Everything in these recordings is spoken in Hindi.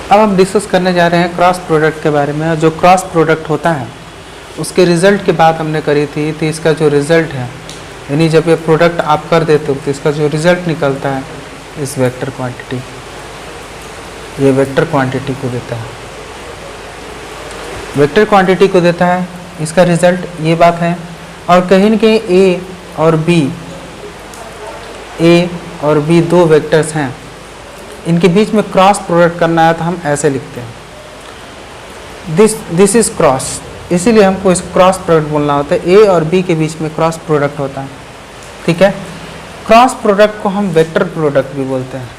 अब हम डिस्कस करने जा रहे हैं क्रॉस प्रोडक्ट के बारे में। जो क्रॉस प्रोडक्ट होता है उसके रिज़ल्ट की बात हमने करी थी, तो इसका जो रिज़ल्ट है, यानी जब ये प्रोडक्ट आप कर देते हो तो इसका जो रिज़ल्ट निकलता है इस वेक्टर क्वांटिटी, ये वेक्टर क्वांटिटी को देता है, वेक्टर क्वांटिटी को देता है इसका रिज़ल्ट, ये बात है। और कहीं न कहीं ए और बी दो वेक्टर्स हैं, इनके बीच में क्रॉस प्रोडक्ट करना है तो हम ऐसे लिखते हैं, दिस इज क्रॉस, इसीलिए हमको इस क्रॉस प्रोडक्ट बोलना होता है। ए और बी के बीच में क्रॉस प्रोडक्ट होता है, ठीक है। क्रॉस प्रोडक्ट को हम वेक्टर प्रोडक्ट भी बोलते हैं।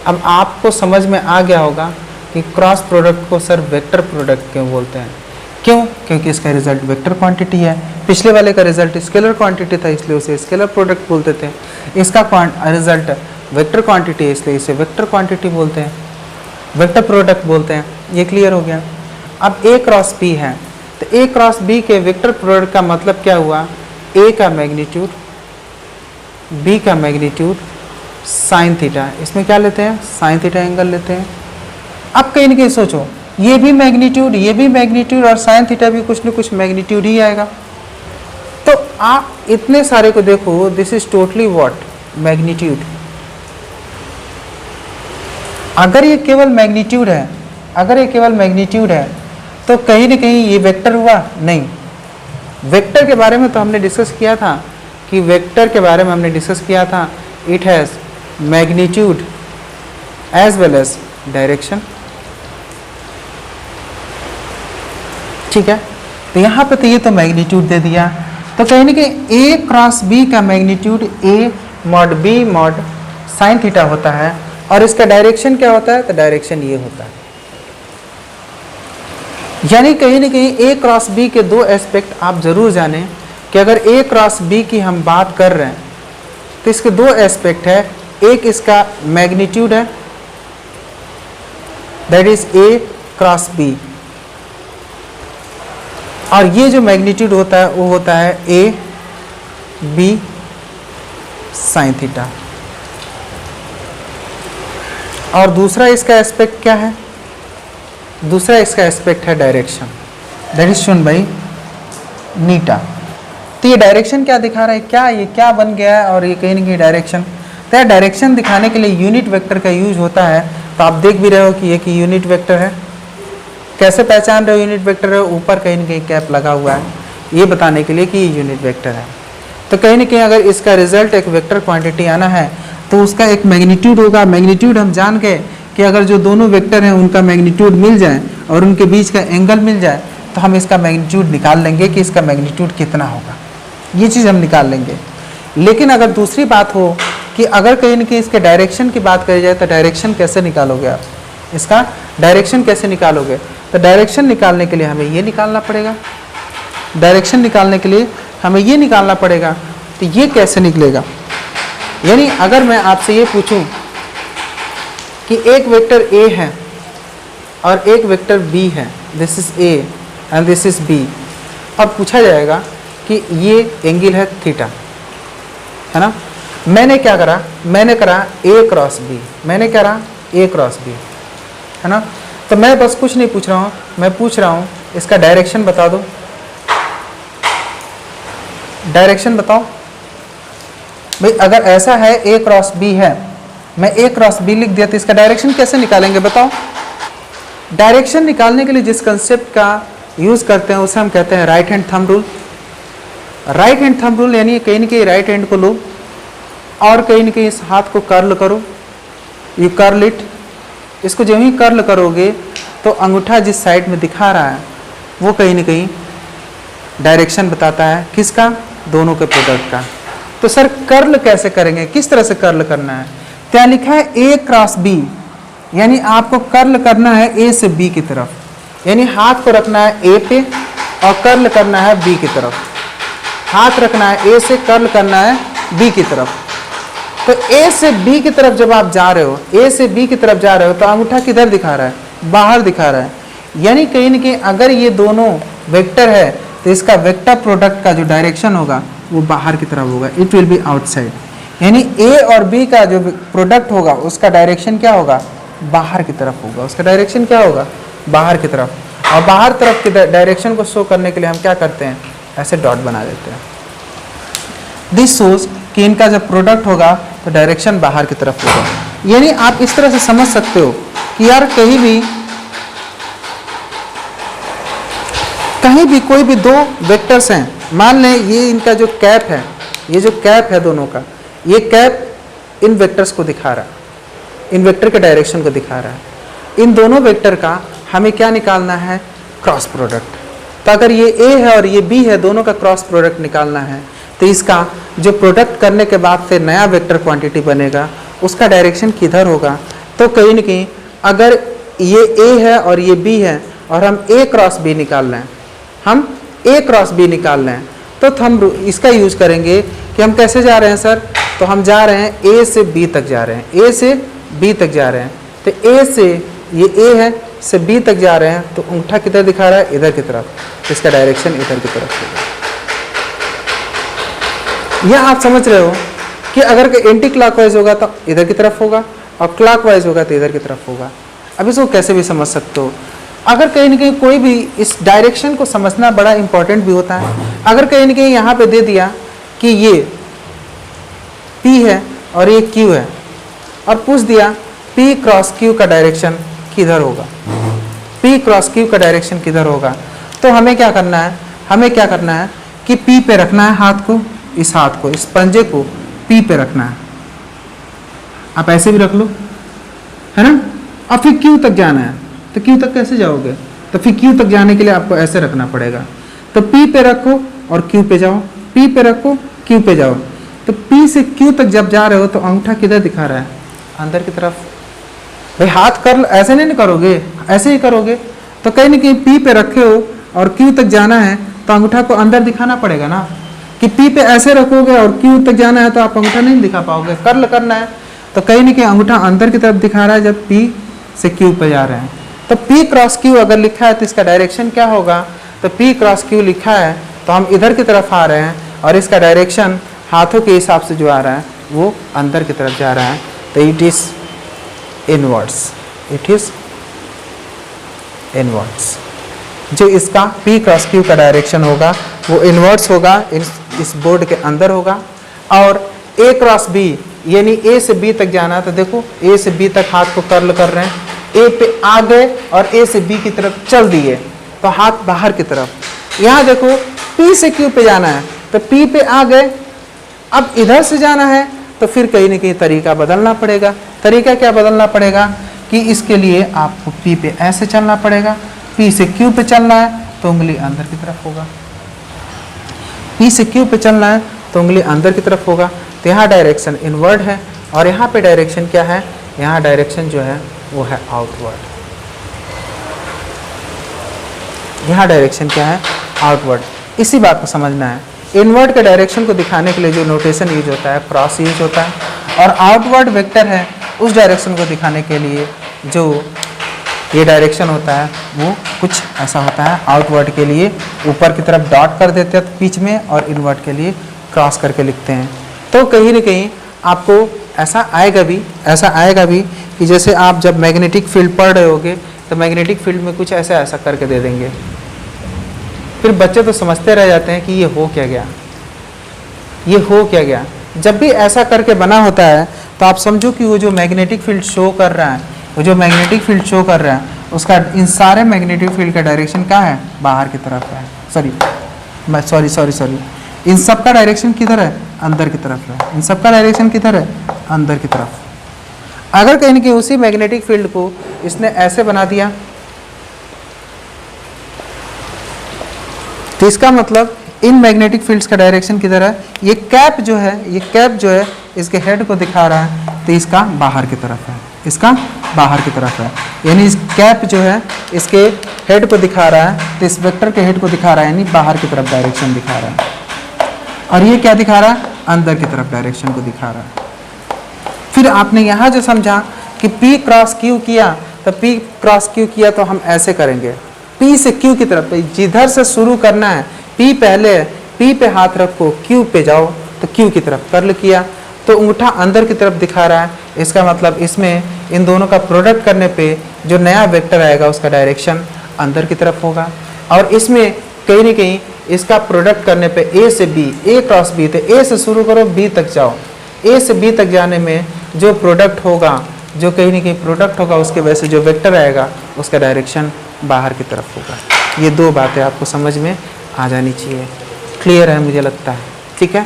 अब आपको समझ में आ गया होगा कि क्रॉस प्रोडक्ट को सर वेक्टर प्रोडक्ट क्यों बोलते हैं। क्यों? क्योंकि इसका रिजल्ट वेक्टर क्वांटिटी है। पिछले वाले का रिजल्ट स्केलर क्वांटिटी था, इसलिए उसे स्केलर प्रोडक्ट बोलते थे। इसका रिजल्ट वेक्टर क्वांटिटी है, इसलिए इसे वेक्टर क्वांटिटी बोलते हैं, वेक्टर प्रोडक्ट बोलते हैं। ये क्लियर हो गया। अब ए क्रॉस बी है, तो ए क्रॉस बी के वेक्टर प्रोडक्ट का मतलब क्या हुआ? ए का मैग्नीट्यूड, बी का मैग्नीट्यूड साइन थीटा, इसमें क्या लेते हैं? साइन थीटा एंगल लेते हैं। अब कहीं न कहीं सोचो, ये भी मैग्नीट्यूड और साइन थीटा भी कुछ न कुछ मैग्नीट्यूड ही आएगा। तो आप इतने सारे को देखो, this is totally what? Magnitude. अगर ये केवल मैग्नीट्यूड है, तो कहीं न कहीं ये वेक्टर हुआ? नहीं। वेक्टर के बारे में तो हमने डिस्कस किया था कि it has magnitude as well as direction, ठीक है। तो यहाँ पे तो ये तो मैग्नीट्यूड दे दिया, तो कहीं न कहीं ए क्रॉस बी का magnitude A mod B mod sine theta होता है, और इसका डायरेक्शन क्या होता है? तो डायरेक्शन ये होता है। यानी कहीं न कहीं ए क्रॉस बी के दो एस्पेक्ट आप जरूर जानें कि अगर ए क्रॉस बी की हम बात कर रहे हैं तो इसके दो एस्पेक्ट है। एक इसका मैग्नीट्यूड है, that is A cross B, और ये जो मैग्नीट्यूड होता है वो होता है ए बी साइन थीटा। और दूसरा इसका एस्पेक्ट क्या है? दूसरा इसका एस्पेक्ट है direction, that is shown by Neeta. तो ये डायरेक्शन क्या दिखा रहा है? क्या ये क्या बन गया है? और ये कहीं न कहीं डायरेक्शन, तो डायरेक्शन दिखाने के लिए यूनिट वेक्टर का यूज होता है। तो आप देख भी रहे हो कि ये कि यूनिट वेक्टर है। कैसे पहचान रहे हो यूनिट वेक्टर है? ऊपर कहीं न कहीं कैप लगा हुआ है, ये बताने के लिए कि ये यूनिट वेक्टर है। तो कहीं न कहीं अगर इसका रिजल्ट एक वेक्टर क्वांटिटी आना है तो उसका एक मैग्नीट्यूड होगा। मैग्नीट्यूड हम जान गए कि अगर जो दोनों वेक्टर हैं उनका मैग्नीट्यूड मिल जाए और उनके बीच का एंगल मिल जाए तो हम इसका मैग्नीट्यूड निकाल लेंगे कि इसका मैग्नीट्यूड कितना होगा, ये चीज़ हम निकाल लेंगे। लेकिन अगर दूसरी बात हो कि अगर कहीं न कहीं इसके डायरेक्शन की बात करी जाए तो डायरेक्शन कैसे निकालोगे आप? इसका डायरेक्शन कैसे निकालोगे? तो डायरेक्शन निकालने के लिए हमें ये निकालना पड़ेगा। तो ये कैसे निकलेगा? यानी अगर मैं आपसे ये पूछूं कि एक वेक्टर ए है और एक वेक्टर बी है, this is A and this is B, और पूछा जाएगा कि ये एंगल है थीटा, है ना। मैंने क्या करा? मैंने करा ए क्रॉस बी, है ना। तो मैं बस कुछ नहीं पूछ रहा हूँ, मैं पूछ रहा हूँ इसका डायरेक्शन बता दो, डायरेक्शन बताओ भाई। अगर ऐसा है ए क्रॉस बी है, मैं ए क्रॉस बी लिख दिया, तो इसका डायरेक्शन कैसे निकालेंगे बताओ? डायरेक्शन निकालने के लिए जिस कंसेप्ट का यूज करते हैं उसे हम कहते हैं right hand thumb rule. Right hand thumb rule यानी कहीं न कहीं राइट हैंड को लो और कहीं न कहीं इस हाथ को कर्ल करो, यू कर्ल इट। इसको जब ही कर्ल करोगे तो अंगूठा जिस साइड में दिखा रहा है वो कहीं न कहीं डायरेक्शन बताता है, किसका? दोनों के प्रोडक्ट का। तो सर कर्ल कैसे करेंगे? किस तरह से कर्ल करना है? क्या लिखा है? ए क्रॉस बी, यानी आपको कर्ल करना है ए से बी की तरफ, यानी हाथ को रखना है ए पे और कर्ल करना है बी की तरफ। हाथ रखना है ए से, कर्ल करना है बी की तरफ। तो ए से बी की तरफ जब आप जा रहे हो, तो अंगूठा किधर दिखा रहा है? बाहर दिखा रहा है। यानी कहीं न कहीं अगर ये दोनों वेक्टर है तो इसका वेक्टर प्रोडक्ट का जो डायरेक्शन होगा वो बाहर की तरफ होगा, इट विल बी आउटसाइड। यानी ए और बी का जो प्रोडक्ट होगा उसका डायरेक्शन क्या होगा? बाहर की तरफ होगा, उसका डायरेक्शन क्या होगा, बाहर की तरफ। और बाहर तरफ के डायरेक्शन को शो करने के लिए हम क्या करते हैं, ऐसे डॉट बना देते हैं। दिस शोज कि इनका जब प्रोडक्ट होगा तो डायरेक्शन बाहर की तरफ होगा। यानी आप इस तरह से समझ सकते हो कि यार कहीं भी कोई भी दो वेक्टर्स हैं, मान लें ये इनका जो कैप है, ये जो कैप है दोनों का, ये कैप इन वेक्टर्स को दिखा रहा है, इन वेक्टर के डायरेक्शन को दिखा रहा है। इन दोनों वेक्टर का हमें क्या निकालना है, क्रॉस प्रोडक्ट। तो अगर ये ए है और ये बी है, दोनों का क्रॉस प्रोडक्ट निकालना है, तो इसका जो प्रोडक्ट करने के बाद से नया वेक्टर क्वांटिटी बनेगा, उसका डायरेक्शन किधर होगा। तो कहीं न कहीं अगर ये ए है और ये बी है और हम ए क्रॉस बी निकाल रहे हैं, हम ए क्रॉस बी निकाल रहे हैं, तो हम इसका यूज करेंगे कि हम कैसे जा रहे हैं सर, तो हम जा रहे हैं ए से बी तक जा रहे हैं, ए से बी तक जा रहे हैं। तो ए से ये ए है से बी तक जा रहे हैं, तो अंगूठा किधर दिखा रहा है, इधर की तरफ, तो इसका डायरेक्शन इधर की तरफ होगा। यह आप समझ रहे हो कि अगर एंटी क्लॉकवाइज होगा तो इधर की तरफ होगा और क्लॉकवाइज होगा तो इधर की तरफ होगा। अब इसको कैसे भी समझ सकते हो। अगर कहीं ना कहीं कोई भी इस डायरेक्शन को समझना बड़ा इंपॉर्टेंट भी होता है। अगर कहीं ना कहीं यहाँ पे दे दिया कि ये P है और ये Q है और पूछ दिया P क्रॉस Q का डायरेक्शन किधर होगा, P क्रॉस Q का डायरेक्शन किधर होगा, तो हमें क्या करना है, हमें क्या करना है कि P पे रखना है हाथ को, इस हाथ को, इस पंजे को P पे रखना है। आप ऐसे भी रख लो, है ना। और फिर Q तक जाना है, तो Q तक कैसे जाओगे, तो फिर Q तक जाने के लिए आपको ऐसे रखना पड़ेगा। तो P पे रखो और Q पे जाओ, P पे रखो Q पे जाओ। तो P से Q तक जब जा रहे हो तो अंगूठा किधर दिखा रहा है, अंदर की तरफ। भाई हाथ कर ऐसे नहीं करोगे, ऐसे ही करोगे। तो कहीं ना कहीं P पे रखे हो और Q तक जाना है तो अंगूठा को अंदर दिखाना पड़ेगा ना, कि P पे ऐसे रखोगे और Q तक जाना है तो आप अंगूठा नहीं दिखा पाओगे, कर्ल करना है। तो कहीं ना कहीं अंगूठा अंदर की तरफ दिखा रहा है जब P से Q पे जा रहे हैं। तो P क्रॉस Q अगर लिखा है तो इसका डायरेक्शन क्या होगा, तो P क्रॉस Q लिखा है तो हम इधर की तरफ आ रहे हैं और इसका डायरेक्शन हाथों के हिसाब से जो आ रहा है वो अंदर की तरफ जा रहा है। तो it is inwards, it is inwards. जो इसका P क्रॉस Q का डायरेक्शन होगा वो इनवर्ड्स होगा, इस बोर्ड के अंदर होगा। और A क्रॉस B यानी A से B तक जाना, तो देखो A से B तक हाथ को कर्ल कर रहे हैं, A पे आ गए और A से B की तरफ चल दिए तो हाथ बाहर की तरफ। यहाँ देखो P से Q पे जाना है तो P पे आ गए, अब इधर से जाना है तो फिर कहीं ना कहीं तरीका बदलना पड़ेगा। तरीका क्या बदलना पड़ेगा कि इसके लिए आपको P पे ऐसे चलना पड़ेगा, P से Q पे चलना है तो उंगली अंदर की तरफ होगा, P से Q पे चलना है तो उंगली अंदर की तरफ होगा। तो यहाँ डायरेक्शन इनवर्ड है और यहाँ पे डायरेक्शन क्या है, यहाँ डायरेक्शन जो है वो है आउटवर्ड। यहाँ डायरेक्शन क्या है, आउटवर्ड। इसी बात को समझना है। इनवर्ड के डायरेक्शन को दिखाने के लिए जो नोटेशन यूज होता है क्रॉस यूज होता है, और आउटवर्ड वेक्टर है उस डायरेक्शन को दिखाने के लिए जो ये डायरेक्शन होता है वो कुछ ऐसा होता है। आउटवर्ड के लिए ऊपर की तरफ डॉट कर देते हैं बीच में और इनवर्ड के लिए क्रॉस करके लिखते हैं। तो कहीं ना कहीं आपको ऐसा आएगा भी कि जैसे आप जब मैग्नेटिक फील्ड पढ़ रहे होगे तो मैग्नेटिक फील्ड में कुछ ऐसा करके दे देंगे, फिर बच्चे तो समझते रह जाते हैं कि ये हो क्या गया, ये हो क्या गया। जब भी ऐसा करके बना होता है तो आप समझो कि वो जो मैग्नेटिक फील्ड शो कर रहा है, वो जो मैग्नेटिक फील्ड शो कर रहा है उसका इन सारे मैग्नेटिक फील्ड का डायरेक्शन क्या है, बाहर की तरफ है। सॉरी इन सब का डायरेक्शन किधर है, अंदर की तरफ है। इन सब का डायरेक्शन किधर है, अंदर की तरफ। अगर कहीं कि उसी मैग्नेटिक फील्ड को इसने ऐसे बना दिया तो इसका मतलब इन मैग्नेटिक फील्ड्स का डायरेक्शन किधर है, ये कैप जो है इसके हेड को दिखा रहा है तो इसका बाहर की तरफ है, इसका बाहर की तरफ है। यानी इस कैप जो है इसके हेड को दिखा रहा है तो इस वेक्टर के हेड को दिखा रहा है, यानी बाहर की तरफ डायरेक्शन दिखा रहा है। और ये क्या दिखा रहा है, अंदर की तरफ डायरेक्शन को दिखा रहा है। फिर आपने यहाँ जो समझा कि P क्रॉस Q किया तो P क्रॉस Q किया तो हम ऐसे करेंगे, P से Q की तरफ, जिधर से शुरू करना है P पहले, P पे हाथ रखो, Q पे जाओ तो Q की तरफ कर्ल किया। तो अंगूठा अंदर की तरफ दिखा रहा है, इसका मतलब इसमें इन दोनों का प्रोडक्ट करने पे जो नया वेक्टर आएगा उसका डायरेक्शन अंदर की तरफ होगा। और इसमें कहीं ना कहीं इसका प्रोडक्ट करने पे ए से बी, ए क्रॉस बी, तो ए से शुरू करो बी तक जाओ, ए से बी तक जाने में जो प्रोडक्ट होगा, जो कहीं ना कहीं प्रोडक्ट होगा, उसके वजह से जो वेक्टर आएगा उसका डायरेक्शन बाहर की तरफ होगा। ये दो बातें आपको समझ में आ जानी चाहिए। क्लियर है मुझे लगता है, ठीक है।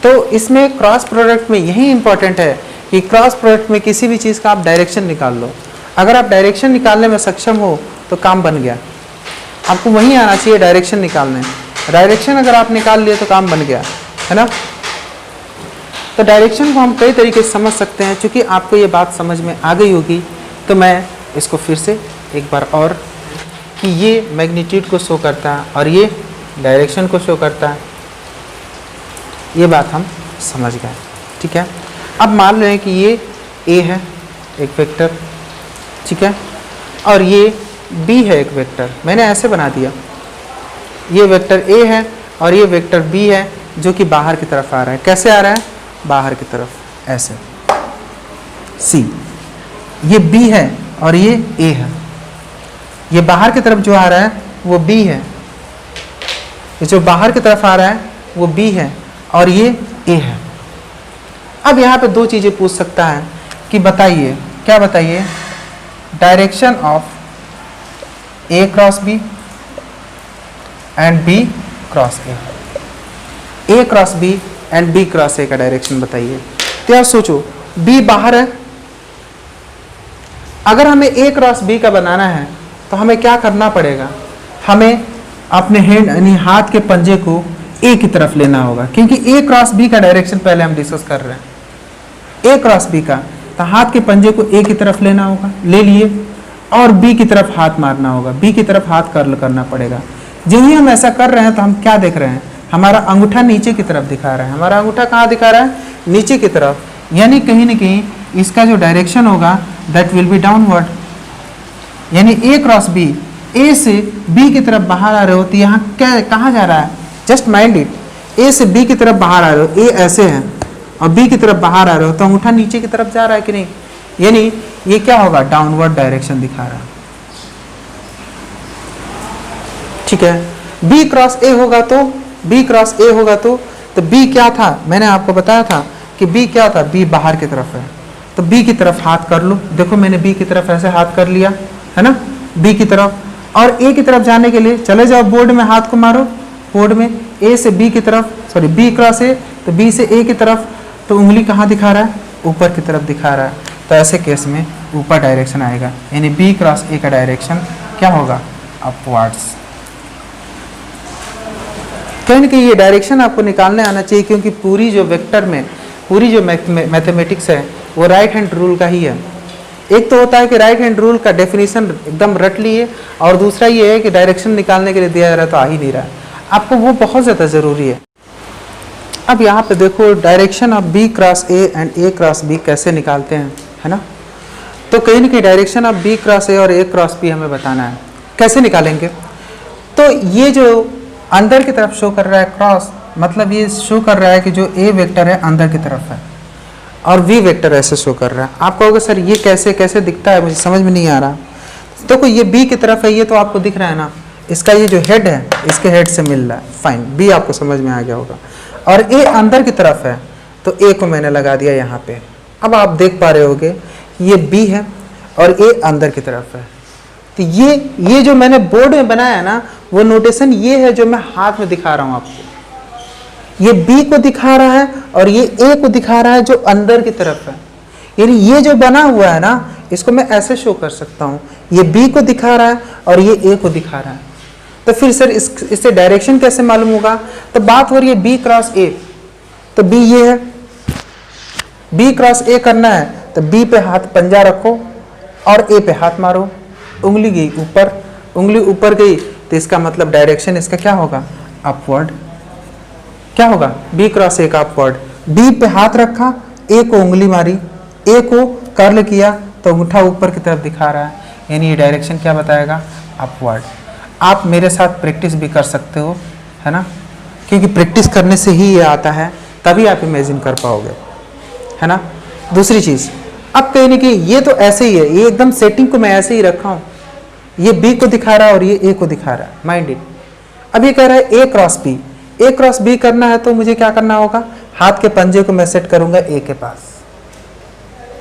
तो इसमें क्रॉस प्रोडक्ट में यही इंपॉर्टेंट है कि क्रॉस प्रोडक्ट में किसी भी चीज़ का आप डायरेक्शन निकाल लो। अगर आप डायरेक्शन निकालने में सक्षम हो तो काम बन गया। आपको वहीं आना चाहिए डायरेक्शन निकालने। डायरेक्शन अगर आप निकाल लिए तो काम बन गया, है ना। तो डायरेक्शन को हम कई तरीके से समझ सकते हैं। चूँकि आपको ये बात समझ में आ गई होगी तो मैं इसको फिर से एक बार और, कि ये मैग्नीट्यूड को शो करता है और ये डायरेक्शन को शो करता है, ये बात हम समझ गए, ठीक है। अब मान लें कि ये ए है एक वेक्टर, ठीक है, और ये बी है एक वेक्टर। मैंने ऐसे बना दिया, ये वेक्टर ए है और ये वेक्टर बी है जो कि बाहर की तरफ आ रहा है। कैसे आ रहा है? बाहर की तरफ, ऐसे सी। ये बी है और ये ए है। ये बाहर की तरफ जो आ रहा है वो बी है, ये जो बाहर की तरफ आ रहा है वो बी है और ये ए है। अब यहाँ पे दो चीज़ें पूछ सकता है कि बताइए, क्या बताइए, direction of A cross B and B cross A cross B and B cross A का डायरेक्शन बताइए। तो यार सोचो, बी बाहर है, अगर हमें ए क्रॉस बी का बनाना है तो हमें क्या करना पड़ेगा? हमें अपने हैंड यानी हाथ के पंजे को ए की तरफ लेना होगा, क्योंकि ए क्रॉस बी का डायरेक्शन पहले हम डिस्कस कर रहे हैं। ए क्रॉस बी का, तो हाथ के पंजे को ए की तरफ लेना होगा, ले लिए, और बी की तरफ हाथ मारना होगा, बी की तरफ हाथ कर्ल करना पड़ेगा। जब ही हम ऐसा कर रहे हैं तो हम क्या देख रहे हैं? हमारा अंगूठा नीचे की तरफ दिखा रहा है। हमारा अंगूठा कहाँ दिखा रहा है? नीचे की तरफ, यानी कहीं ना कहीं इसका जो डायरेक्शन होगा दैट विल बी डाउनवर्ड। यानी ए क्रॉस बी, ए से बी की तरफ बाहर आ रहे हो तो यहाँ क्या कहाँ जा रहा है? जस्ट माइंड इट, ए से बी की तरफ बाहर आ रहे हो, ए ऐसे है और बी की तरफ बाहर आ रहे हो तो अंगूठा नीचे की तरफ जा रहा है कि नहीं? यानी ये क्या होगा? डाउनवर्ड डायरेक्शन दिखा रहा है, ठीक है। बी क्रॉस ए होगा तो, बी क्रॉस ए होगा तो बी क्या था? मैंने आपको बताया था कि बी क्या था? बी बाहर की तरफ है, तो बी की तरफ हाथ कर लो। देखो मैंने बी की तरफ ऐसे हाथ कर लिया, है ना, बी की तरफ। और ए की तरफ जाने के लिए चले जाओ, बोर्ड में हाथ को मारो, बोर्ड में ए से बी की तरफ, सॉरी बी क्रॉस ए, तो बी से ए की तरफ, तो उंगली कहाँ दिखा रहा है? ऊपर की तरफ दिखा रहा है। तो ऐसे केस में ऊपर डायरेक्शन आएगा, यानी बी क्रॉस ए का डायरेक्शन क्या होगा? अपवर्ड्स। कहीं ना कहीं ये डायरेक्शन आपको निकालने आना चाहिए, क्योंकि पूरी जो वेक्टर में पूरी जो मैथमेटिक्स है वो राइट हैंड रूल का ही है। एक तो होता है कि राइट हैंड रूल का डेफिनेशन एकदम रट लिए, और दूसरा ये है कि डायरेक्शन निकालने के लिए दिया जा रहा है तो आ ही नहीं रहा है, आपको वो बहुत ज़्यादा ज़रूरी है। अब यहाँ पे देखो direction of B cross A and A cross B कैसे निकालते हैं, है ना। तो कहीं ना कहीं direction of B cross A और ए क्रॉस बी हमें बताना है, कैसे निकालेंगे? तो ये जो अंदर की तरफ शो कर रहा है क्रॉस, मतलब ये शो कर रहा है कि जो ए वेक्टर है अंदर की तरफ है और वी वेक्टर ऐसे शो कर रहा है। आप कहोगे सर ये कैसे कैसे दिखता है, मुझे समझ में नहीं आ रहा। तो कोई ये बी की तरफ है, ये तो आपको दिख रहा है ना, इसका ये जो हेड है इसके हेड से मिल रहा है, फाइन, बी आपको समझ में आ गया होगा। और ए अंदर की तरफ है तो ए को मैंने लगा दिया यहाँ पे। अब आप देख पा रहे होगे ये बी है और ए अंदर की तरफ है। तो ये जो मैंने बोर्ड में बनाया है ना, वो नोटेशन ये है जो मैं हाथ में दिखा रहा हूँ आपको। ये बी को दिखा रहा है और ये ए को दिखा रहा है जो अंदर की तरफ है। यानी ये जो बना हुआ है ना, इसको मैं ऐसे शो कर सकता हूँ, ये बी को दिखा रहा है और ये ए को दिखा रहा है। तो फिर सर इससे डायरेक्शन कैसे मालूम होगा? तो बात हो रही है बी क्रॉस ए, तो बी ये है, बी क्रॉस ए करना है तो बी पे हाथ पंजा रखो और ए पे हाथ मारो, उंगली गई ऊपर, उंगली ऊपर गई तो इसका मतलब डायरेक्शन इसका क्या होगा? अपवर्ड। क्या होगा? बी क्रॉस ए का अपवर्ड। बी पे हाथ रखा, ए को उंगली मारी, ए को कर्ल किया तो अंगूठा ऊपर की तरफ दिखा रहा है, यानी ये डायरेक्शन क्या बताएगा? अपवर्ड। आप मेरे साथ प्रैक्टिस भी कर सकते हो, है ना, क्योंकि प्रैक्टिस करने से ही ये आता है, तभी आप इमेजिन कर पाओगे। है ना। दूसरी चीज़, अब कहीं ना कहीं ये तो ऐसे ही है, ये एकदम सेटिंग को मैं ऐसे ही रखा हूँ, ये बी को दिखा रहा है और ये ए को दिखा रहा है, माइंड इट। अब ये कह रहा है ए क्रॉस बी, ए क्रॉस बी करना है तो मुझे क्या करना होगा, हाथ के पंजे को मैं सेट करूंगा ए के पास,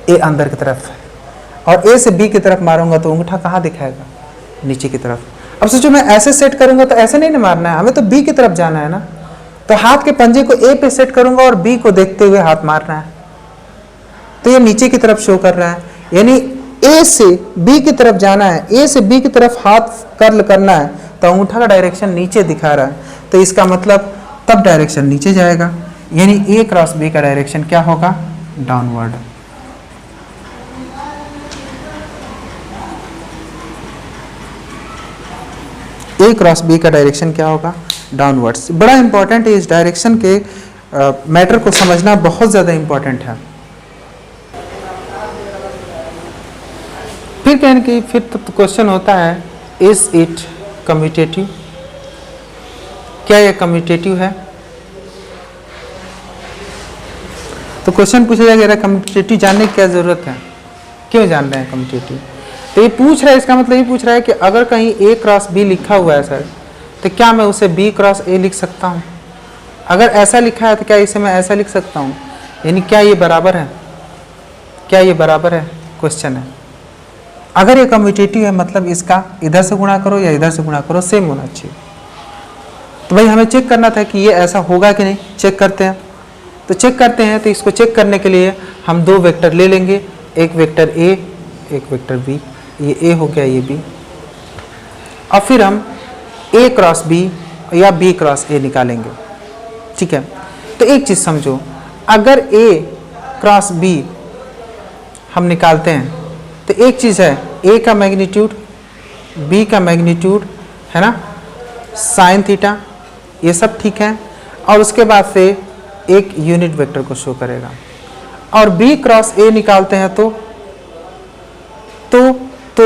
ए अंदर की तरफ है, और ए से बी की तरफ मारूंगा तो अंगूठा कहाँ दिखाएगा, नीचे की तरफ। अब सोचो मैं ऐसे सेट करूंगा तो ऐसे नहीं ना मारना है, हमें तो बी की तरफ जाना है ना, तो हाथ के पंजे को ए पे सेट करूंगा और बी को देखते हुए हाथ मारना है, तो ये नीचे की तरफ शो कर रहा है, यानी ए से बी की तरफ जाना है, ए से बी की तरफ हाथ कर्ल करना है, तो अंगूठा का डायरेक्शन नीचे दिखा रहा है, तो इसका मतलब तब डायरेक्शन नीचे जाएगा, यानी ए क्रॉस बी का डायरेक्शन क्या होगा, डाउनवर्ड। ए क्रॉस बी का डायरेक्शन क्या होगा, डाउनवर्ड्स। बड़ा इंपॉर्टेंट है, इस डायरेक्शन के मैटर को समझना बहुत ज़्यादा इंपॉर्टेंट है। फिर कहने की फिर तो क्वेश्चन होता है, इज इट कम्यूटेटिव, क्या ये कम्यूटेटिव है। तो क्वेश्चन पूछा जाएगा कम्यूटेटिव जानने की क्या जरूरत है, क्यों जान रहे हैं कम्यूटेटिव। तो ये पूछ रहा है, इसका मतलब ये पूछ रहा है कि अगर कहीं ए क्रॉस बी लिखा हुआ है सर, तो क्या मैं उसे बी क्रॉस ए लिख सकता हूँ, अगर ऐसा लिखा है तो क्या इसे मैं ऐसा लिख सकता हूँ, यानी क्या ये बराबर है, क्या ये बराबर है, क्वेश्चन है। अगर ये कम्यूटेटिव है मतलब इसका इधर से गुणा करो या इधर से गुणा करो सेम होना चाहिए। तो भाई हमें चेक करना था कि ये ऐसा होगा कि नहीं, चेक करते हैं। तो चेक करते हैं, तो इसको चेक करने के लिए हम दो वेक्टर ले लेंगे, एक वेक्टर ए, एक वेक्टर बी, ये ए हो गया, ये बी, और फिर हम ए क्रॉस बी या बी क्रॉस ए निकालेंगे, ठीक है। तो एक चीज़ समझो, अगर ए क्रॉस बी हम निकालते हैं तो एक चीज़ है, ए का मैग्नीट्यूड, बी का मैग्नीट्यूड, है ना, साइन थीटा, ये सब ठीक है, और उसके बाद से एक यूनिट वेक्टर को शो करेगा। और बी क्रॉस ए निकालते हैं तो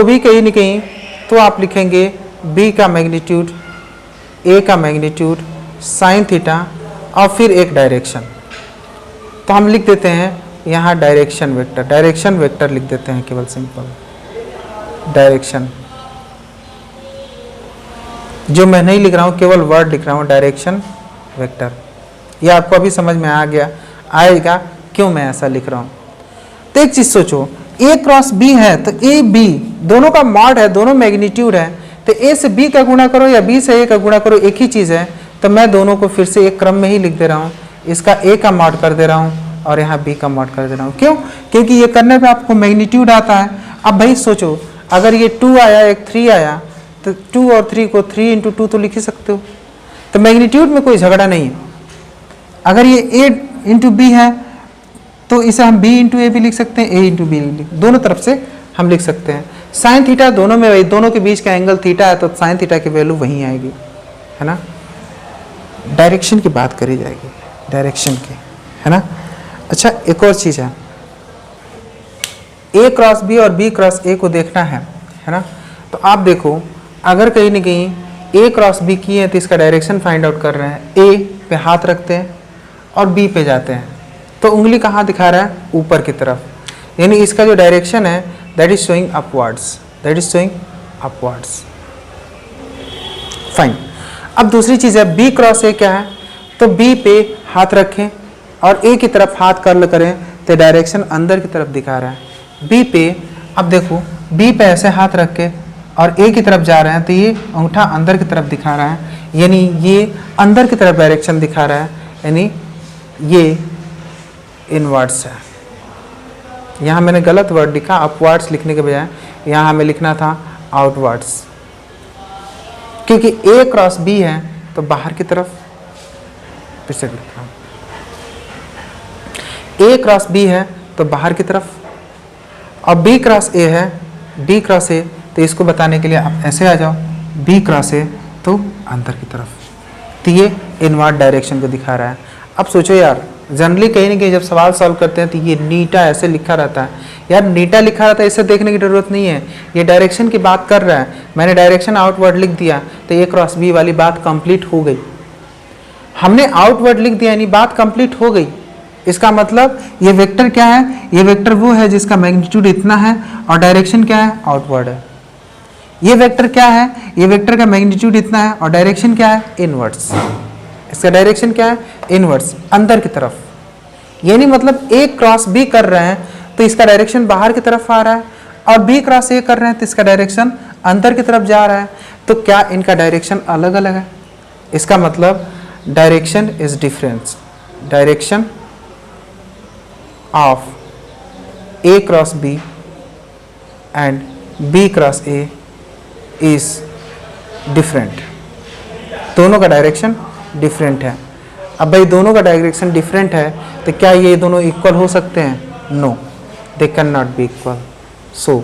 भी कहीं न कहीं तो आप लिखेंगे बी का मैग्नीट्यूड, ए का मैग्नीट्यूड, साइन थीटा, और फिर एक डायरेक्शन। तो हम लिख देते हैं यहाँ डायरेक्शन वेक्टर, डायरेक्शन वेक्टर लिख देते हैं, केवल सिंपल डायरेक्शन, जो मैं नहीं लिख रहा हूँ, केवल वर्ड लिख रहा हूँ, डायरेक्शन वेक्टर। ये आपको अभी समझ में आ गया, आएगा क्यों मैं ऐसा लिख रहा हूँ। तो एक चीज़ सोचो, ए क्रॉस बी है तो ए बी दोनों का मॉड है, दोनों मैग्नीट्यूड है, तो ए से बी का गुणा करो या बी से ए का गुणा करो, एक ही चीज़ है। तो मैं दोनों को फिर से एक क्रम में ही लिख दे रहा हूँ, इसका ए का मॉड कर दे रहा हूँ और यहाँ बी का मॉड कर दे रहा हूँ। क्यों? क्योंकि ये करने पे आपको मैग्नीट्यूड आता है। अब भाई सोचो, अगर ये 2 आया, एक 3 आया, तो 2 और 3 को 3 इंटू 2 तो लिख ही सकते हो, तो मैग्नीट्यूड में कोई झगड़ा नहीं है। अगर ये ए इंटू बी है तो इसे हम बी इंटू ए भी लिख सकते हैं, ए इंटू बी, दोनों तरफ से हम लिख सकते हैं। साइन थीटा दोनों में वही, दोनों के बीच का एंगल थीटा है, तो साइन थीटा की वैल्यू वहीं आएगी, है ना। डायरेक्शन की बात करी जाएगी, डायरेक्शन की, है ना। अच्छा, एक और चीज़ है, ए क्रॉस बी और बी क्रॉस ए को देखना है ना। तो आप देखो, अगर कहीं ना कहीं ए क्रॉस बी किए हैं तो इसका डायरेक्शन फाइंड आउट कर रहे हैं, ए पे हाथ रखते हैं और बी पे जाते हैं, तो उंगली कहाँ दिखा रहा है, ऊपर की तरफ, यानी इसका जो डायरेक्शन है that is showing upwards, that is showing upwards. Fine. अब दूसरी चीज़ है, बी क्रॉस ए क्या है, तो बी पे हाथ रखें और ए की तरफ हाथ कर्ल करें तो डायरेक्शन अंदर की तरफ दिखा रहा है। बी पे, अब देखो, बी पे ऐसे हाथ रख के और ए की तरफ जा रहे हैं तो ये अंगूठा अंदर की तरफ दिखा रहा है, यानी ये अंदर की तरफ डायरेक्शन दिखा रहा है, यानी ये इनवर्ड्स है। यहाँ मैंने गलत वर्ड लिखा, अपवर्ड्स लिखने के बजाय यहाँ हमें लिखना था आउटवर्ड्स, क्योंकि ए क्रॉस बी है तो बाहर की तरफ, फिर से लिख रहा हूँ, ए क्रॉस बी है तो बाहर की तरफ, और बी क्रॉस ए है, बी क्रॉस ए, तो इसको बताने के लिए आप ऐसे आ जाओ, बी क्रॉस ए तो अंदर की तरफ, तो ये इनवर्ड डायरेक्शन को दिखा रहा है। अब सोचो यार, जनरली कहीं ना कहीं जब सवाल सॉल्व करते हैं तो ये नीटा ऐसे लिखा रहता है, यार नीटा लिखा रहता है, इसे देखने की जरूरत नहीं है, ये डायरेक्शन की बात कर रहा है, मैंने डायरेक्शन आउटवर्ड लिख दिया तो ए क्रॉस बी वाली बात कंप्लीट हो गई। हमने आउटवर्ड लिख दिया यानी बात कंप्लीट हो गई, इसका मतलब ये वेक्टर क्या है, ये वेक्टर वो है जिसका मैग्नीट्यूड इतना है और डायरेक्शन क्या है, आउटवर्ड है। ये वेक्टर क्या है, ये वेक्टर का मैग्नीट्यूड इतना है और डायरेक्शन क्या है, इनवर्स। इसका डायरेक्शन क्या है, इनवर्स, अंदर की तरफ। यानी मतलब ए क्रॉस बी कर रहे हैं तो इसका डायरेक्शन बाहर की तरफ आ रहा है, और बी क्रॉस ए कर रहे हैं तो इसका डायरेक्शन अंदर की तरफ जा रहा है। तो क्या इनका डायरेक्शन अलग अलग है? इसका मतलब direction is difference, direction of A cross B and B cross A is different. दोनों का डायरेक्शन डिफरेंट है। अब भाई दोनों का डायरेक्शन डिफरेंट है तो क्या ये दोनों इक्वल हो सकते हैं? No, they can not be equal. So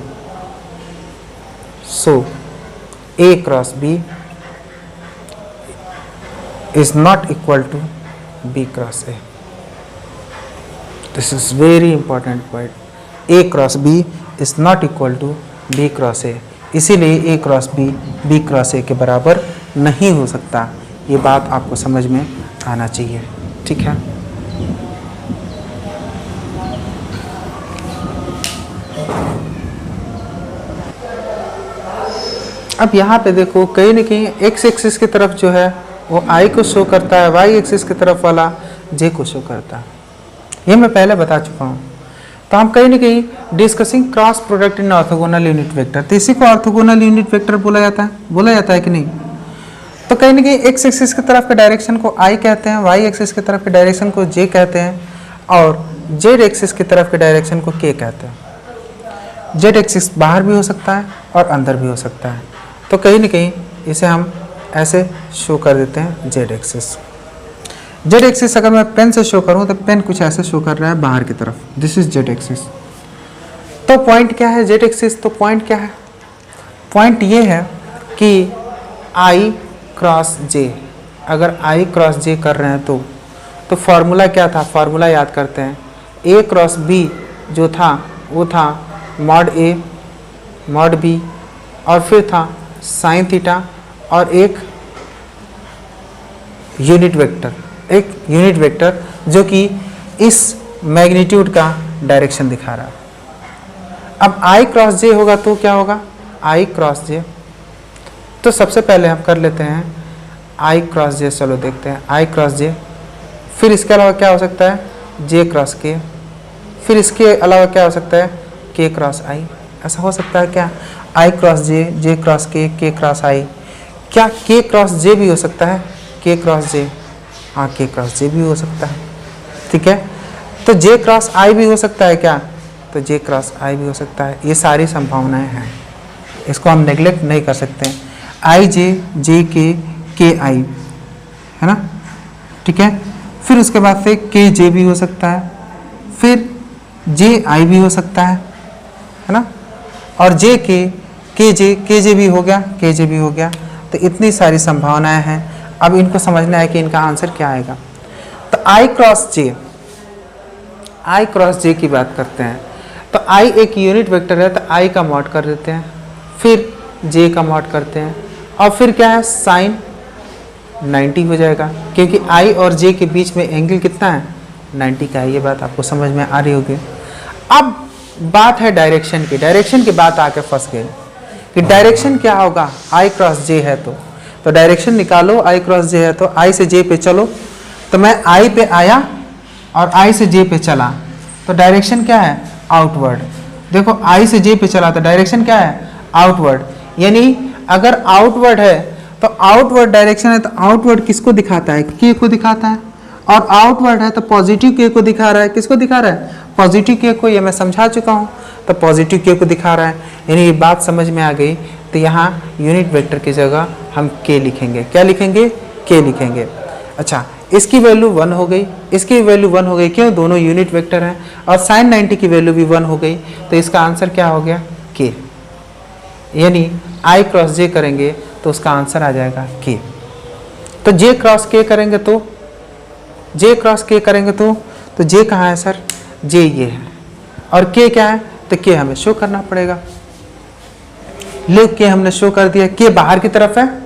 A cross B is not equal to B cross A. This is very important point. A cross B is not equal to B cross A. इसीलिए A cross B B cross A के बराबर नहीं हो सकता। ये बात आपको समझ में आना चाहिए, ठीक है। अब यहाँ पे देखो कहीं न कहीं x एक्सिस की तरफ जो है वो I को शो करता है, y एक्सिस की तरफ वाला J को शो करता है। ये मैं पहले बता चुका हूँ। तो हम कहीं ना कहीं discussing cross product in orthogonal unit vector, तो इसी को ऑर्थोगोनल यूनिट वेक्टर बोला जाता है कि नहीं? तो कहीं ना कहीं एक्स एक्सिस की तरफ के डायरेक्शन को I कहते हैं, y एक्सिस की तरफ के डायरेक्शन को J कहते हैं, और z एक्सिस की तरफ के डायरेक्शन को K कहते हैं। z एक्सिस बाहर भी हो सकता है और अंदर भी हो सकता है। तो कहीं ना कहीं इसे हम ऐसे शो कर देते हैं z एक्सिस। z एक्सिस अगर मैं पेन से शो करूं तो पेन कुछ ऐसे शो कर रहा है बाहर की तरफ, दिस इज z एक्सिस। तो पॉइंट क्या है z एक्सिस? तो पॉइंट क्या है? पॉइंट ये है कि I क्रॉस j, अगर I क्रॉस j कर रहे हैं तो फॉर्मूला क्या था? फॉर्मूला याद करते हैं। a क्रॉस b जो था वो था मॉड a मॉड b, और फिर था साइन थीटा और एक यूनिट वेक्टर जो कि इस मैग्नीट्यूड का डायरेक्शन दिखा रहा है। अब I क्रॉस j होगा तो क्या होगा? I क्रॉस j, तो सबसे पहले हम कर लेते हैं I क्रॉस j। चलो देखते हैं I क्रॉस j, फिर इसके अलावा क्या हो सकता है? J क्रॉस K, फिर इसके अलावा क्या हो सकता है? K cross I। ऐसा हो सकता है क्या? I cross j, J cross K, K cross I। क्या K क्रॉस J भी हो सकता है? K क्रॉस J, हाँ K क्रॉस J भी हो सकता है, ठीक है। तो J क्रॉस I भी हो सकता है क्या? तो J क्रॉस I भी हो सकता है। ये सारी संभावनाएं हैं, इसको हम नेग्लेक्ट नहीं कर सकते हैं। I J, J K, K I, है ना, ठीक है। फिर उसके बाद से K J भी हो सकता है, फिर J I भी हो सकता है ना, और J K, K J भी हो गया, K J भी हो गया। तो इतनी सारी संभावनाएं हैं। अब इनको समझना है कि इनका आंसर क्या आएगा। तो I क्रॉस J की बात करते हैं। तो I एक यूनिट वेक्टर है तो I का मॉड कर देते हैं, फिर J का मॉड करते हैं, और फिर क्या है? साइन 90 हो जाएगा, क्योंकि I और J के बीच में एंगल कितना है? 90 का है। ये बात आपको समझ में आ रही होगी। अब बात है डायरेक्शन की। डायरेक्शन की बात आके फंस गई कि डायरेक्शन क्या होगा? I क्रॉस J है तो डायरेक्शन निकालो। I क्रॉस J है तो I से J पे चलो। तो मैं I पे आया और I से J पे चला, तो डायरेक्शन क्या है? आउटवर्ड। देखो I से J पे चला तो डायरेक्शन क्या है? आउटवर्ड। यानी अगर आउटवर्ड है तो आउटवर्ड डायरेक्शन है तो आउटवर्ड किसको दिखाता है? K को दिखाता है। और आउटवर्ड है तो पॉजिटिव K को दिखा रहा है। किसको दिखा रहा है? पॉजिटिव K को। ये मैं समझा चुका हूँ। तो पॉजिटिव K को दिखा रहा है, यानी ये बात समझ में आ गई। तो यहाँ यूनिट वेक्टर की जगह हम K लिखेंगे। क्या लिखेंगे? K लिखेंगे। अच्छा, इसकी वैल्यू 1 हो गई, इसकी वैल्यू 1 हो गई। क्यों? दोनों यूनिट वेक्टर हैं, और साइन 90 की वैल्यू भी 1 हो गई। तो इसका आंसर क्या हो गया? K। यानी I क्रॉस J करेंगे तो उसका आंसर आ जाएगा K। तो J क्रॉस K करेंगे तो J कहाँ है सर? J ये है, और K क्या है? तो K हमें शो करना पड़ेगा। लिख के हमने शो कर दिया। K बाहर की तरफ है,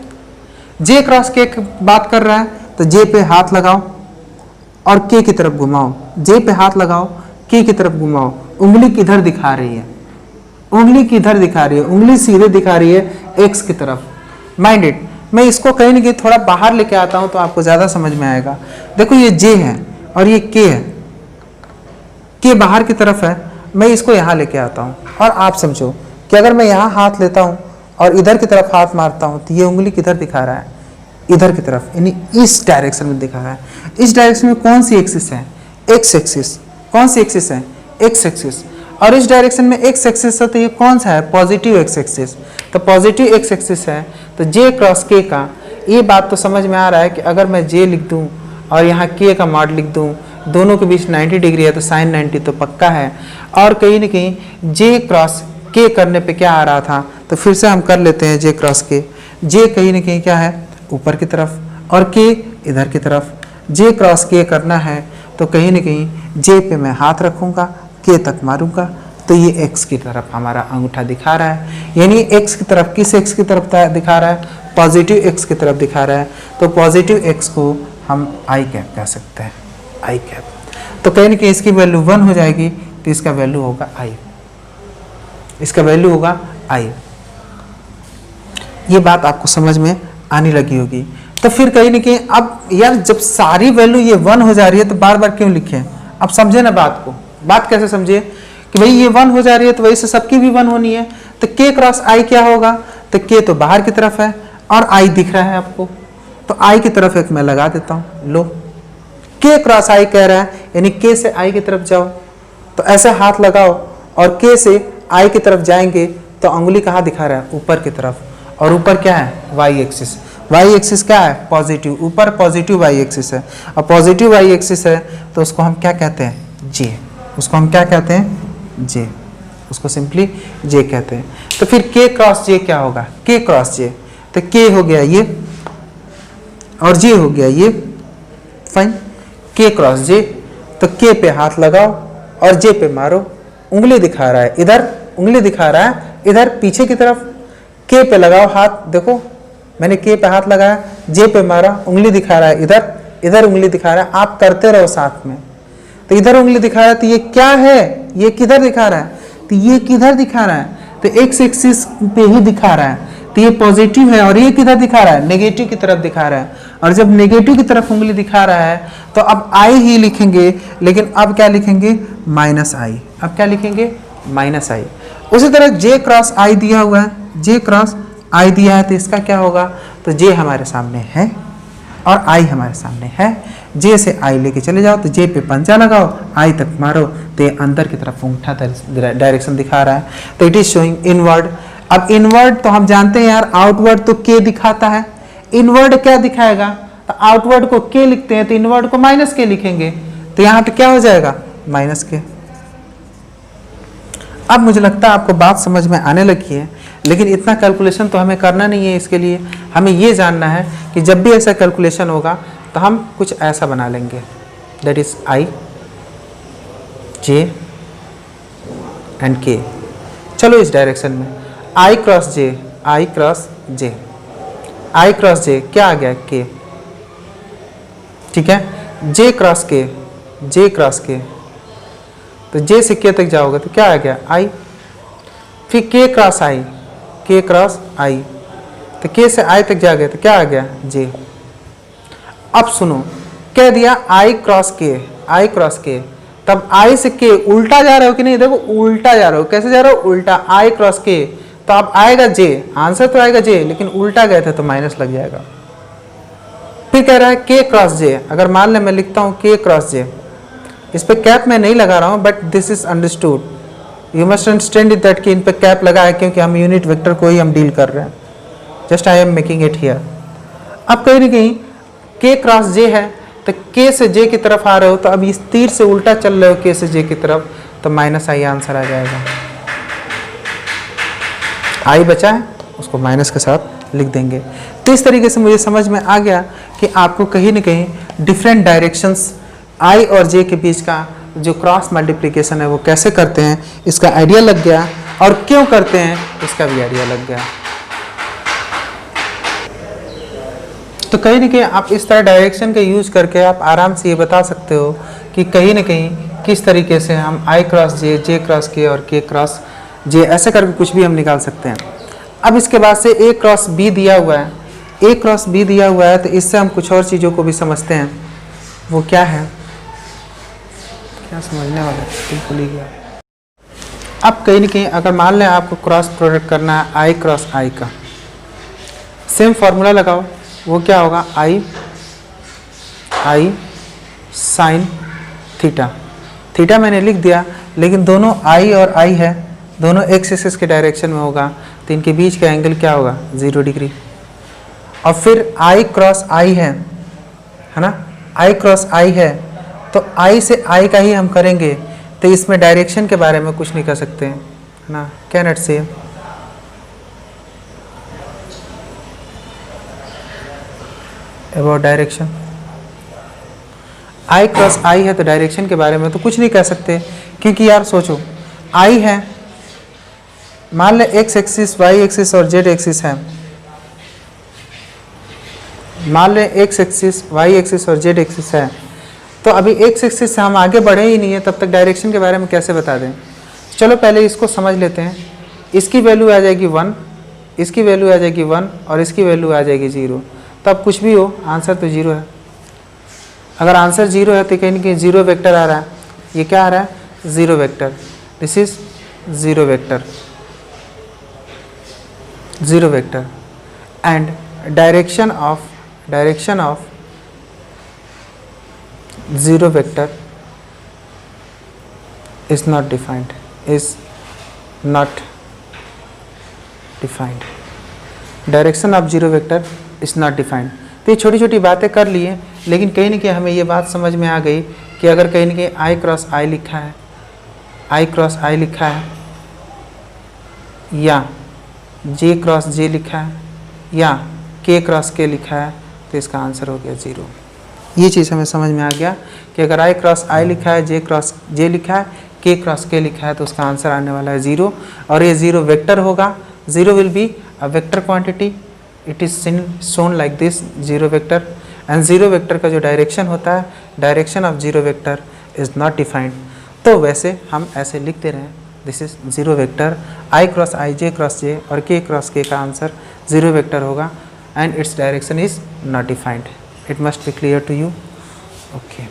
J क्रॉस K बात कर रहा है तो J पे हाथ लगाओ, और के की तरफ घुमाओ, जे पे हाथ लगाओ, के की तरफ घुमाओ, उंगली किधर दिखा रही है, उंगली किधर दिखा रही है, उंगली सीधे दिखा रही है एक्स की तरफ। माइंड इट, मैं इसको कहीं ना कहीं थोड़ा बाहर लेके आता हूं तो आपको ज्यादा समझ में आएगा। देखो ये जे है और ये के है, के बाहर की तरफ है, मैं इसको यहां लेके आता हूं और आप समझो कि अगर मैं यहां हाथ लेता हूं और इधर की तरफ हाथ मारता हूं तो ये उंगली किधर दिखा रहा है, इधर की तरफ, यानी इस डायरेक्शन में दिखा रहा है। इस डायरेक्शन में कौन सी एक्सिस है, एक्स एक्सिस। कौन सी एक्सिस है, एक्स एक्सिस। और इस डायरेक्शन में एक्स एक्सिस है तो ये कौन सा है, पॉजिटिव एक्स एक्सिस। तो पॉजिटिव एक्स एक्सिस है तो जे क्रॉस के का, ये बात तो समझ में आ रहा है कि अगर मैं जे लिख दूं और यहाँ के का मॉड लिख दूं, दोनों के बीच 90 डिग्री है तो साइन 90 तो पक्का है। और कहीं ना कहीं जे क्रॉस के करने पे क्या आ रहा था, तो फिर से हम कर लेते हैं जे क्रॉस के। जे कहीं ना कहीं क्या है, ऊपर की तरफ और के इधर की तरफ। जे क्रॉस के करना है तो कहीं ना कहीं जे पे मैं हाथ रखूंगा, के तक मारूंगा तो ये एक्स की तरफ हमारा अंगूठा दिखा रहा है। यानी एक्स की तरफ, किस एक्स की तरफ दिखा रहा है, पॉजिटिव एक्स की तरफ दिखा रहा है। तो पॉजिटिव एक्स को हम आई कैप कह सकते हैं, आई कैप। तो कहीं ना कहीं इसकी वैल्यू 1 हो जाएगी तो इसका वैल्यू होगा आई, इसका वैल्यू होगा आई। ये बात आपको समझ में आने लगी होगी। तो फिर कहीं ना कहीं अब यार जब सारी वैल्यू ये 1 हो जा रही है तो बार बार क्यों लिखें। अब समझे ना बात को, बात कैसे समझिए कि भाई ये 1 हो जा रही है तो वही से सबकी भी 1 होनी है। तो के क्रॉस आई क्या होगा, तो के तो बाहर की तरफ है और आई दिख रहा है आपको, तो आई की तरफ एक मैं लगा देता हूं। लो, के क्रॉस आई कह रहा है यानी के से आई की तरफ जाओ, तो ऐसे हाथ लगाओ और के से आई की तरफ जाएंगे तो उंगली कहाँ दिखा रहा है, ऊपर की तरफ। और ऊपर क्या है, वाई एक्सिस। वाई एक्सिस क्या है, पॉजिटिव, ऊपर पॉजिटिव वाई एक्सिस है। और पॉजिटिव वाई एक्सिस है तो उसको हम क्या कहते हैं, जे। उसको हम क्या कहते हैं, जे। उसको सिंपली जे कहते हैं। तो फिर के क्रॉस जे क्या होगा, के क्रॉस जे, तो के हो गया ये और जे हो गया ये, फाइन। के क्रॉस जे, तो के पे हाथ लगाओ और जे पे मारो, उंगली दिखा रहा है इधर, उंगली दिखा रहा है इधर पीछे की तरफ। के पे लगाओ हाथ, देखो मैंने के पे हाथ लगाया, जे पे मारा, उंगली दिखा रहा है इधर, इधर उंगली दिखा रहा है। आप करते रहो साथ में। तो इधर उंगली दिखा रहा है तो ये क्या है, ये किधर दिखा रहा है, तो ये किधर दिखा रहा है, तो एक्स एक्सिस पे ही दिखा रहा है। तो ये पॉजिटिव है और ये किधर दिखा रहा है, नेगेटिव की तरफ दिखा रहा है। और जब नेगेटिव की तरफ उंगली दिखा रहा है तो अब आई ही लिखेंगे, लेकिन अब क्या लिखेंगे, माइनस आई। अब क्या लिखेंगे, माइनस आई। उसी तरह जे क्रॉस आई दिया हुआ है, जे क्रॉस आई दिया है तो इसका क्या होगा, तो जे हमारे सामने है और आई हमारे सामने है। जे से आई लेके चले जाओ तो जे पे पंजा लगाओ, आई तक मारो तो ये अंदर की तरफ अंगूठा डायरेक्शन दिखा रहा है। तो इट इज शोइंग इनवर्ड। अब इनवर्ड तो हम जानते हैं यार, आउटवर्ड तो के दिखाता है, इनवर्ड क्या दिखाएगा, तो आउटवर्ड को के लिखते हैं तो इनवर्ड को माइनस के लिखेंगे। तो यहाँ पे क्या हो जाएगा, माइनस के। अब मुझे लगता है आपको बात समझ में आने लगी है, लेकिन इतना कैलकुलेशन तो हमें करना नहीं है। इसके लिए हमें ये जानना है कि जब भी ऐसा कैलकुलेशन होगा तो हम कुछ ऐसा बना लेंगे, that is I, J and के। चलो इस डायरेक्शन में आई क्रॉस जे, आई क्रॉस जे, आई क्रॉस जे क्या आ गया, के। ठीक है, जे क्रॉस के, जे क्रॉस के, तो जे से के तक जाओगे तो क्या आ गया, आई। फिर के क्रॉस आई, के क्रॉस आई, तो के से आई तक जा गए तो क्या आ गया, जे। अब सुनो, कह दिया आई क्रॉस के, आई क्रॉस के, तब आई से के उल्टा जा रहे हो कि नहीं, देखो उल्टा जा रहे हो। कैसे जा रहे हो, उल्टा, आई क्रॉस के, तो अब आएगा जे, आंसर तो आएगा जे, लेकिन उल्टा गए थे तो माइनस लग जाएगा। फिर कह रहा है के क्रॉस जे, अगर मान ले मैं लिखता हूं के क्रॉस जे, इस पे कैप मैं नहीं लगा रहा हूं, but this is understood, you must understand it that कि इन पे कैप लगा है क्योंकि हम यूनिट वेक्टर को ही हम डील कर रहे हैं। Just I am making it here. अब कहीं ना कहीं के क्रॉस जे है तो के से जे की तरफ आ रहे हो, तो अब इस तीर से उल्टा चल रहे हो के से जे की तरफ, तो माइनस आई आंसर आ जाएगा। आई बचा है उसको माइनस के साथ लिख देंगे। तो इस तरीके से मुझे समझ में आ गया कि आपको कहीं ना कहीं डिफरेंट डायरेक्शंस आई और जे के बीच का जो क्रॉस मल्टीप्लिकेशन है वो कैसे करते हैं इसका आइडिया लग गया, और क्यों करते हैं इसका भी आइडिया लग गया। तो कहीं ना कहीं आप इस तरह डायरेक्शन का यूज करके आप आराम से ये बता सकते हो कि कहीं ना कहीं किस तरीके से हम I cross J, J cross के और K क्रॉस जे ऐसे करके कुछ भी हम निकाल सकते हैं। अब इसके बाद से A क्रॉस B दिया हुआ है, A क्रॉस B दिया हुआ है, तो इससे हम कुछ और चीज़ों को भी समझते हैं। वो क्या है, क्या समझने वाला है, बिल्कुल ही गया। अब कहीं ना कहीं अगर मान लें आपको क्रॉस प्रोडक्ट करना है I क्रॉस I का, सेम फार्मूला लगाओ। वो क्या होगा, I साइन थीटा। थीटा मैंने लिख दिया, लेकिन दोनों I और I है, दोनों एक्स एक्सिस के डायरेक्शन में होगा, तो इनके बीच का एंगल क्या होगा, 0 डिग्री। और फिर I क्रॉस I है ना, I क्रॉस I है, तो I से I का ही हम करेंगे, तो इसमें डायरेक्शन के बारे में कुछ नहीं कर सकते हैं, है ना, कैन नॉट से। About direction, I cross I है, तो डायरेक्शन के बारे में तो कुछ नहीं कह सकते, क्योंकि यार सोचो I है, मान ले एक्स एक्सिस, वाई एक्सिस और जेड एक्सिस है, मान ले एक्स एक्सिस, वाई एक्सिस और जेड एक्सिस है, तो अभी एक्स एक्सिस से हम आगे बढ़े ही नहीं है, तब तक डायरेक्शन के बारे में कैसे बता दें। चलो पहले इसको समझ लेते हैं। इसकी वैल्यू आ जाएगी 1, इसकी वैल्यू आ जाएगी 1 और इसकी वैल्यू आ जाएगी 0। तो अब कुछ भी हो, आंसर तो 0 है। अगर आंसर 0 है तो कहीं ना कहीं 0 वेक्टर आ रहा है। ये क्या आ रहा है, 0 vector. This is 0 vector, 0 vector. And direction of 0 vector is not defined, direction of 0 vector is not defined. तो ये छोटी छोटी बातें कर लिए, लेकिन कहीं ना कहीं हमें ये बात समझ में आ गई कि अगर कहीं ना कहीं I क्रॉस I लिखा है, I क्रॉस I लिखा है, या J क्रॉस J लिखा है, या K क्रॉस K लिखा है, तो इसका आंसर हो गया 0। ये चीज़ हमें समझ में आ गया कि अगर I क्रॉस I लिखा है, J क्रॉस J लिखा है, K क्रॉस K लिखा है, तो उसका आंसर आने वाला है 0। और ये 0 वेक्टर होगा। 0 will be a vector quantity, it is shown like this 0 vector. And 0 vector का जो डायरेक्शन होता है, direction of 0 vector is not defined. तो वैसे हम ऐसे लिखते रहें, this is 0 vector, I cross I, J cross J और K क्रॉस K का आंसर 0 वेक्टर होगा, and its direction is not defined. It must be clear to you. Okay.